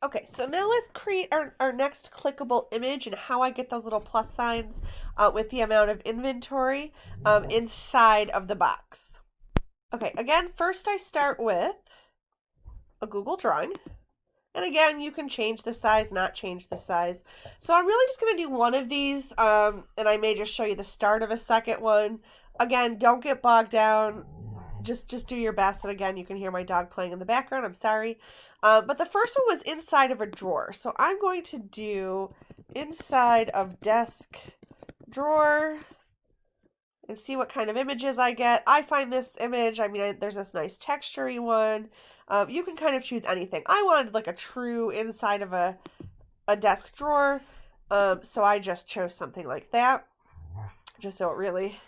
Okay, so now let's create our next clickable image and how I get those little plus signs with the amount of inventory inside of the box. Okay, again, first I start with a Google drawing. And again, you can change the size, not change the size. So I'm really just going to do one of these, and I may just show you the start of a second one. Again, don't get bogged down. Just do your best. And again, you can hear my dog playing in the background. I'm sorry. But the first one was inside of a drawer. So I'm going to do inside of desk drawer and see what kind of images I get. I find this image, there's this nice textury one. You can kind of choose anything. I wanted like a true inside of a desk drawer. So I just chose something like that. Just so it really...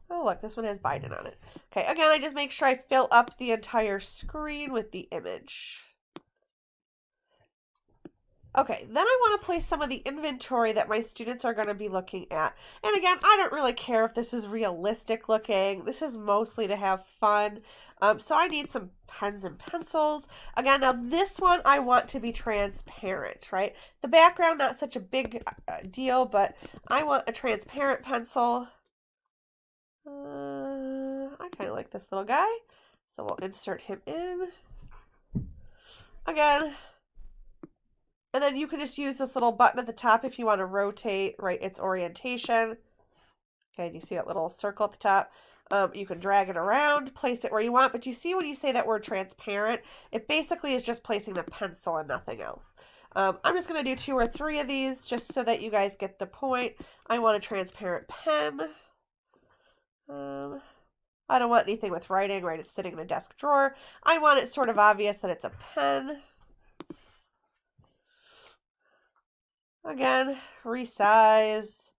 Oh, look, this one has Biden on it. Okay, again, I just make sure I fill up the entire screen with the image. Okay, then I want to place some of the inventory that my students are going to be looking at. And again, I don't really care if this is realistic looking. This is mostly to have fun. So I need some pens and pencils. Again, now this one I want to be transparent, right? The background, not such a big deal, but I want a transparent pencil. I kind of like this little guy. So we'll insert him in. Again, and then you can just use this little button at the top if you want to rotate, right, its orientation. Okay, do you see that little circle at the top? You can drag it around, place it where you want, but you see when you say that word transparent, it basically is just placing the pencil and nothing else. I'm just going to do 2 or 3 of these just so that you guys get the point. I want a transparent pen. I don't want anything with writing, right? It's sitting in a desk drawer. I want it sort of obvious that it's a pen. Again, resize.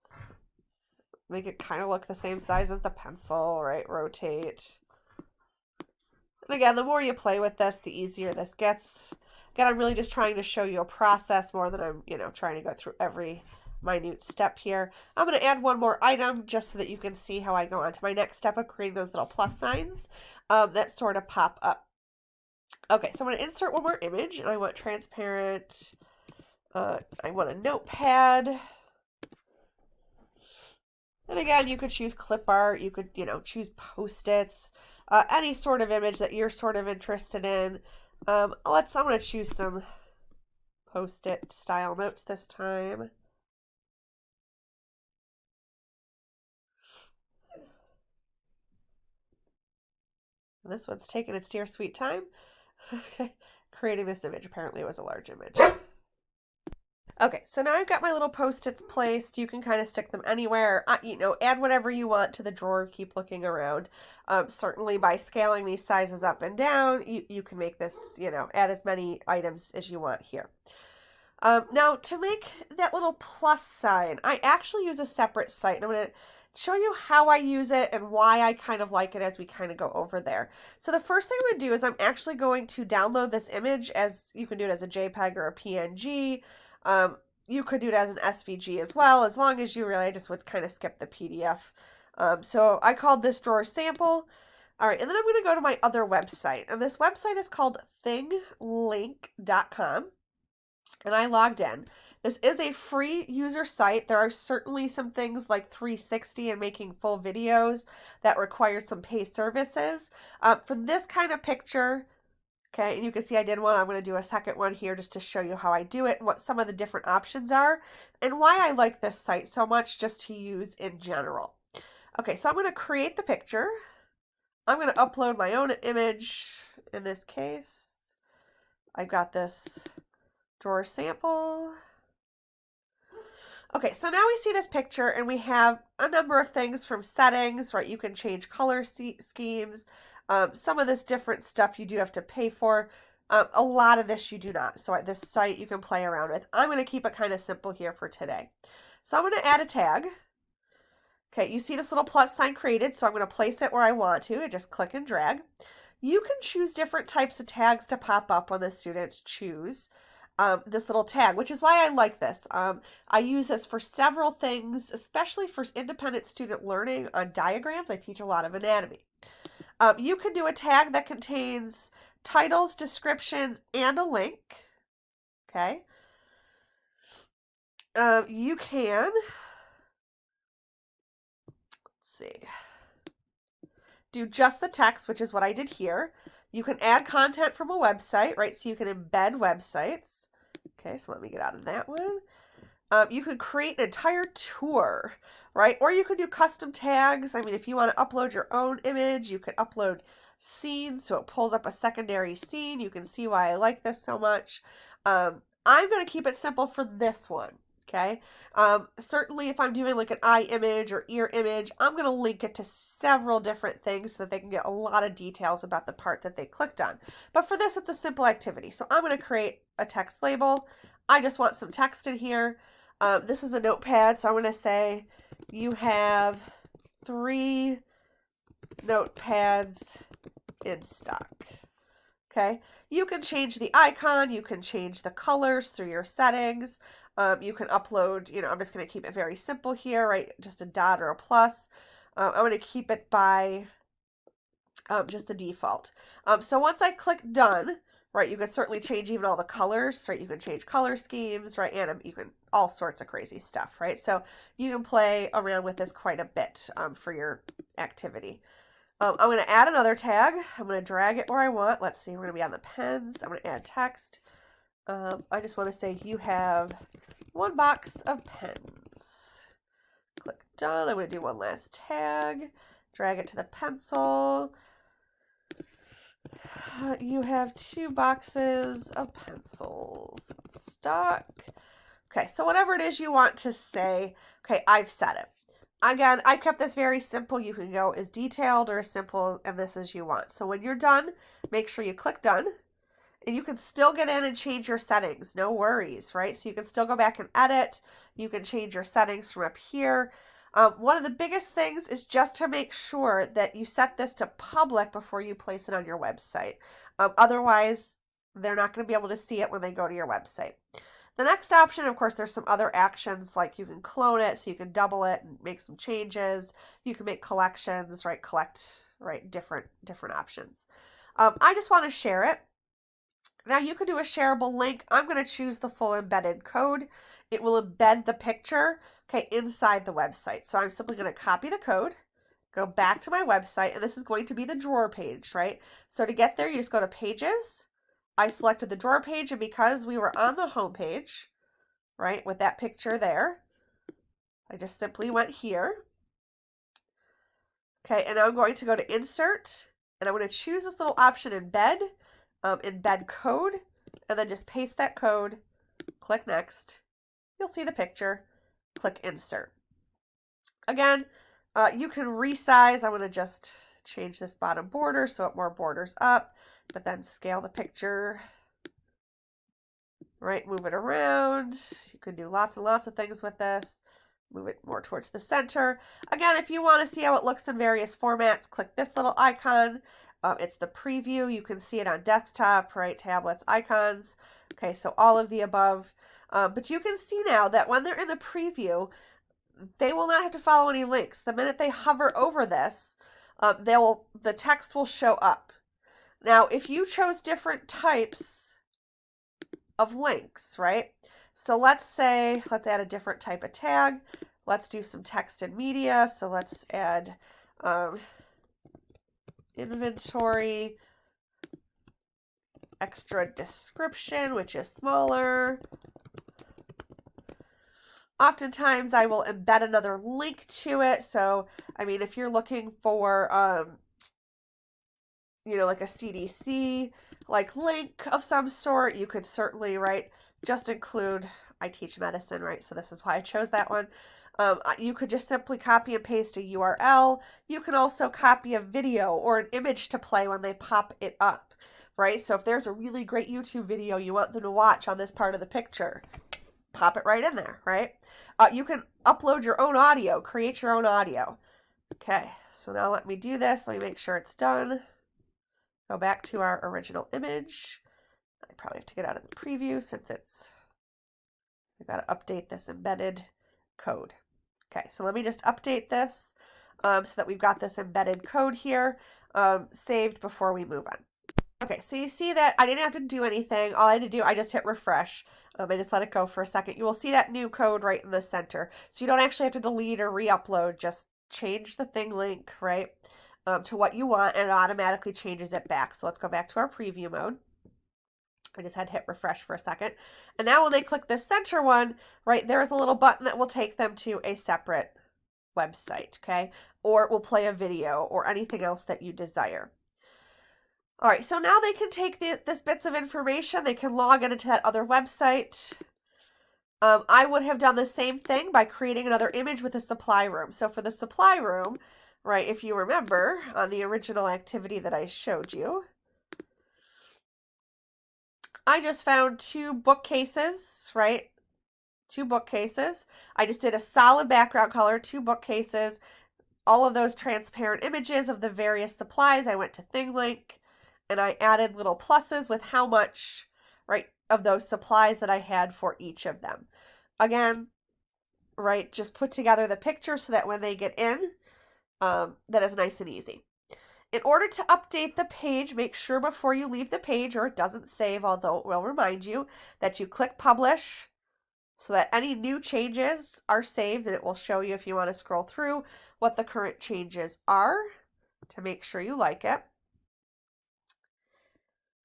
Make it kind of look the same size as the pencil, right? Rotate. And again, the more you play with this, the easier this gets. Again, I'm really just trying to show you a process more than I'm, trying to go through every minute step here. I'm going to add one more item just so that you can see how I go on to my next step of creating those little plus signs that sort of pop up. Okay, so I'm going to insert one more image, and I want transparent. I want a notepad. And again, you could choose clip art. You could, choose Post-its. Any sort of image that you're sort of interested in. I'm going to choose some Post-it style notes this time. And this one's taking its dear sweet time. Creating this image. Apparently it was a large image. Okay, so now I've got my little Post-its placed. You can kind of stick them anywhere. Add whatever you want to the drawer. Keep looking around. Certainly by scaling these sizes up and down, you can make this, add as many items as you want here. Now, to make that little plus sign, I actually use a separate site. And I'm going to show you how I use it and why I kind of like it as we kind of go over there. So the first thing I'm going to do is I'm actually going to download this image. As you can do it as a JPEG or a PNG. You could do it as an SVG as well, as long as you really, I just would kind of skip the PDF. So I called this drawer sample. All right, and then I'm going to go to my other website, and this website is called thinglink.com, and I logged in. This is a free user site. There are certainly some things like 360 and making full videos that require some paid services. For this kind of picture, okay, and you can see I did one. I'm going to do a second one here just to show you how I do it and what some of the different options are and why I like this site so much just to use in general. Okay, so I'm going to create the picture. I'm going to upload my own image. In this case, I've got this drawer sample. Okay, so now we see this picture and we have a number of things from settings, right? You can change color schemes. Some of this different stuff you do have to pay for. A lot of this you do not. So at this site you can play around with. I'm going to keep it kind of simple here for today. So I'm going to add a tag. Okay, you see this little plus sign created, so I'm going to place it where I want to. I just click and drag. You can choose different types of tags to pop up when the students choose this little tag, which is why I like this. I use this for several things, especially for independent student learning on diagrams. I teach a lot of anatomy. You can do a tag that contains titles, descriptions, and a link. okay? You can, let's see, do just the text, which is what I did here. You can add content from a website, right? So you can embed websites. Okay, so let me get out of that one. You could create an entire tour, right? Or you could do custom tags. I mean, if you want to upload your own image, you could upload scenes so it pulls up a secondary scene. You can see why I like this so much. I'm going to keep it simple for this one. Okay. Certainly if I'm doing like an eye image or ear image, I'm going to link it to several different things so that they can get a lot of details about the part that they clicked on. But for this, it's a simple activity. So I'm going to create a text label. I just want some text in here. This is a notepad, so I'm going to say you have 3 notepads in stock. Okay, you can change the icon, you can change the colors through your settings. You can upload, I'm just going to keep it very simple here, right? Just a dot or a plus. I'm going to keep it by just the default. So once I click done, right, you can certainly change even all the colors, right? You can change color schemes, right? And you can all sorts of crazy stuff, right? So you can play around with this quite a bit for your activity. I'm going to add another tag. I'm going to drag it where I want. Let's see, we're going to be on the pens. I'm going to add text. I just want to say you have 1 box of pens. Click done. I'm going to do one last tag. Drag it to the pencil. You have 2 boxes of pencils in stock. Okay, so whatever it is you want to say, okay, I've said it. Again, I kept this very simple. You can go as detailed or as simple and this as you want. So when you're done, make sure you click done. And you can still get in and change your settings. No worries, right? So you can still go back and edit. You can change your settings from up here. One of the biggest things is just to make sure that you set this to public before you place it on your website. Otherwise, they're not going to be able to see it when they go to your website. The next option, of course, there's some other actions, like you can clone it, so you can double it and make some changes. You can make collections, right? Collect, right? Different options. I just want to share it. Now you could do a shareable link. I'm going to choose the full embedded code. It will embed the picture, okay, inside the website. So I'm simply going to copy the code, go back to my website, and this is going to be the drawer page, right? So to get there, you just go to Pages. I selected the drawer page, and because we were on the home page, right, with that picture there, I just simply went here. Okay, and now I'm going to go to Insert, and I'm going to choose this little option, Embed. Embed code, and then just paste that code, click next. You'll see the picture, click insert. Again, you can resize. I'm going to just change this bottom border so it more borders up, but then scale the picture, right? Move it around. You can do lots and lots of things with this. Move it more towards the center. Again, if you want to see how it looks in various formats, click this little icon. It's the preview. You can see it on desktop, right? Tablets, icons. Okay, so all of the above. But you can see now that when they're in the preview, they will not have to follow any links. The minute they hover over this, the text will show up. Now, if you chose different types of links, right? So let's add a different type of tag. Let's do some text and media. So let's add inventory, extra description, which is smaller. Oftentimes I will embed another link to it. So, I mean, if you're looking for, like a CDC link of some sort, you could certainly, right, just include, I teach medicine, right? So this is why I chose that one. You could just simply copy and paste a URL. You can also copy a video or an image to play when they pop it up, right? So if there's a really great YouTube video you want them to watch on this part of the picture, pop it right in there, right? You can upload your own audio, create your own audio. Okay, so now let me do this. Let me make sure it's done. Go back to our original image. I probably have to get out of the preview since I've got to update this embedded code. Okay, so let me just update this so that we've got this embedded code here saved before we move on. Okay, so you see that I didn't have to do anything. All I had to do, I just hit refresh. I just let it go for a second. You will see that new code right in the center. So you don't actually have to delete or re-upload. Just change the thing link, right, to what you want, and it automatically changes it back. So let's go back to our preview mode. I just had to hit refresh for a second. And now when they click this center one, right, there's a little button that will take them to a separate website, okay? Or it will play a video or anything else that you desire. All right, so now they can take this bits of information. They can log into that other website. I would have done the same thing by creating another image with a supply room. So for the supply room, right, if you remember on the original activity that I showed you, I just found two bookcases, right? Two bookcases. I just did a solid background color, two bookcases, all of those transparent images of the various supplies. I went to ThingLink and I added little pluses with how much, right, of those supplies that I had for each of them. Again, right, just put together the picture so that when they get in, that is nice and easy. In order to update the page, make sure before you leave the page, or it doesn't save, although it will remind you, that you click publish so that any new changes are saved, and it will show you if you want to scroll through what the current changes are to make sure you like it.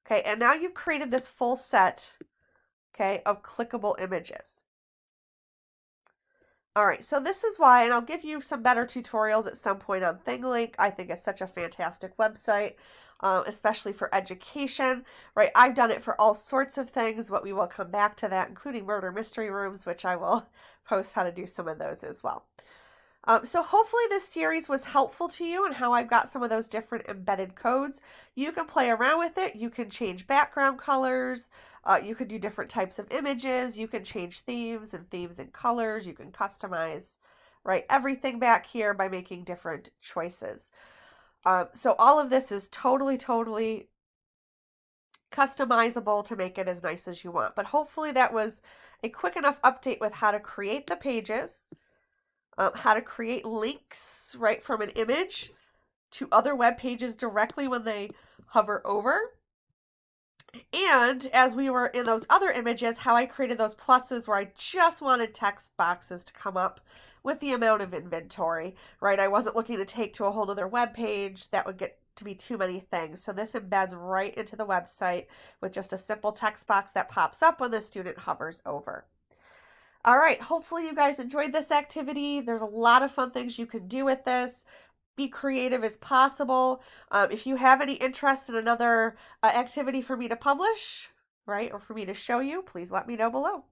Okay, and now you've created this full set, okay, of clickable images. All right, so this is why, and I'll give you some better tutorials at some point on ThingLink. I think it's such a fantastic website, especially for education, right? I've done it for all sorts of things, but we will come back to that, including murder mystery rooms, which I will post how to do some of those as well. So hopefully this series was helpful to you and how I've got some of those different embedded codes. You can play around with it. You can change background colors. You can do different types of images. You can change themes and colors. You can customize, right, everything back here by making different choices. So all of this is totally customizable to make it as nice as you want. But hopefully that was a quick enough update with how to create the pages. How to create links right from an image to other web pages directly when they hover over. And as we were in those other images, how I created those pluses where I just wanted text boxes to come up with the amount of inventory, right? I wasn't looking to take to a whole other web page. That would get to be too many things. So this embeds right into the website with just a simple text box that pops up when the student hovers over. All right, hopefully you guys enjoyed this activity. There's a lot of fun things you can do with this. Be creative as possible. If you have any interest in another activity for me to publish, right, or for me to show you, please let me know below.